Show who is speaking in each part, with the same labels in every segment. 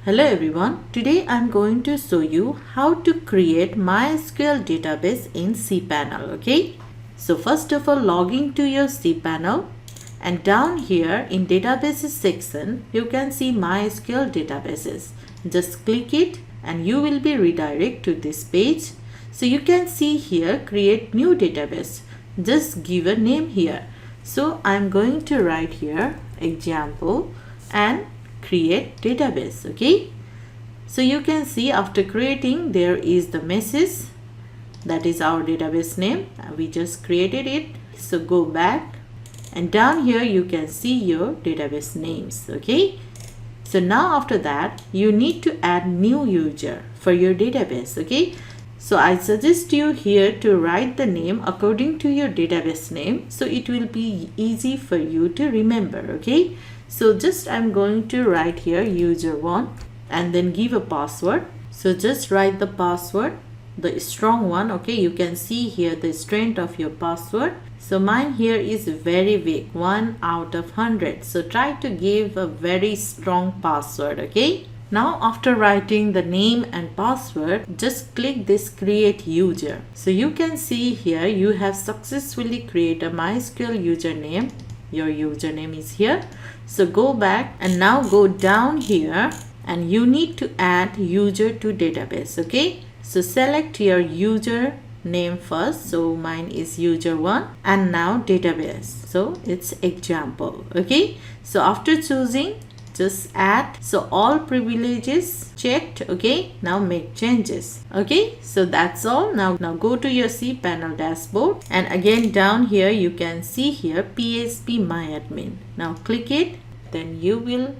Speaker 1: Hello everyone, today I'm going to show you how to create MySQL database in cPanel. Okay, so first of all, log into your cPanel and down here in databases section you can see MySQL databases. Just click it and you will be redirected to this page. So you can see here create new database. Just give a name here. So I'm going to write here example and create database. Okay, so you can see after creating there is the message, that is our database name. We just created it. So go back and down here you can see your database names. Okay, so now after that you need to add new user for your database. Okay, so I suggest you here to write the name according to your database name, so it will be easy for you to remember. Okay, so just I'm going to write here user1 and then give a password. So just write the password, the strong one. Okay, you can see here the strength of your password. So mine here is very weak, 1 out of 100. So try to give a very strong password. Okay, now after writing the name and password, just click this create user. So you can see here you have successfully created a MySQL username. Your username is here. So go back and now go down here and you need to add user to database. Okay, so select your user name first. So mine is user1 and now database, so it's example. Okay, so after choosing just add, so all privileges checked. Okay, now make changes. Okay, so that's all. Now go to your cPanel dashboard and again down here you can see here PHP myadmin. Now click it, then you will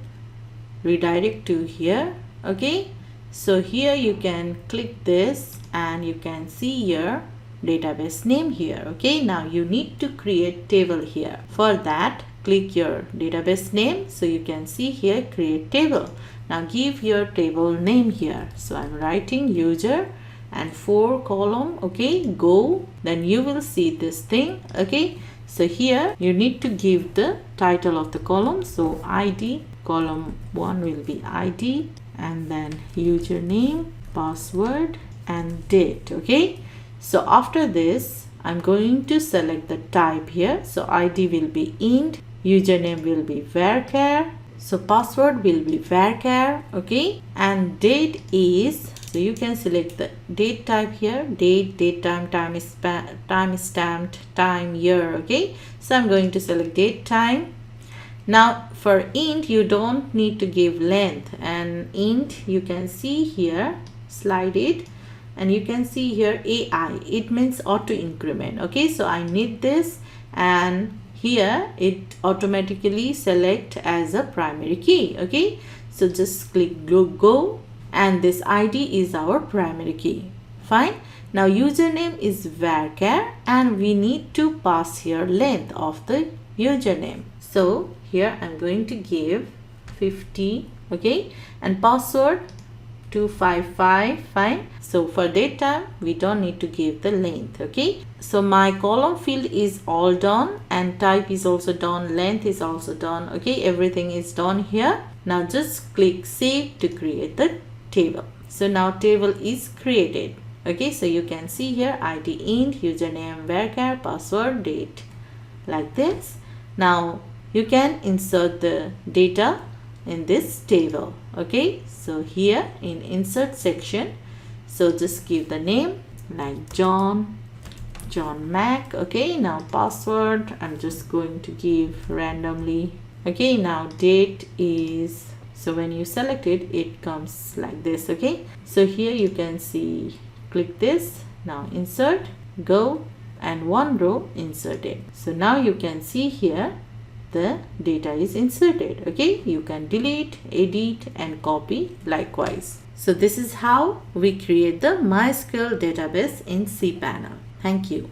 Speaker 1: redirect to here. Okay, so here you can click this and you can see your database name here. Okay, now you need to create table here. For that click your database name. So you can see here create table. Now give your table name here. So I'm writing user and 4 column. Okay, go, then you will see this thing. Okay, so here you need to give the title of the column. So ID, column 1 will be ID and then username, password and date. Okay, so after this I'm going to select the type here. So ID will be int, username will be varchar, so password will be varchar. Okay, and date is, so you can select the date type here, date time, time stamped, time, year. Okay, so I'm going to select date time. Now for int you don't need to give length, and int you can see here, slide it and you can see here AI, it means auto increment. Okay, so I need this and here it automatically select as a primary key. Okay, so just click go and this ID is our primary key. Fine. Now username is varchar and we need to pass here length of the username. So here I'm going to give 50. Okay, and password 255. Fine. So for date time we don't need to give the length. Okay, so my column field is all done and type is also done, length is also done. Okay, everything is done here. Now just click save to create the table. So now table is created. Okay, so you can see here ID int, username varchar, password, date, like this. Now you can insert the data in this table. Okay, so here in insert section, so just give the name like John Mac. Okay, now password I'm just going to give randomly. Okay, now date is, so when you select it, it comes like this. Okay, so here you can see, click this, now insert, go, and one row inserted. So now you can see here the data is inserted. Okay, you can delete, edit and copy likewise. So this is how we create the MySQL database in cPanel. Thank you.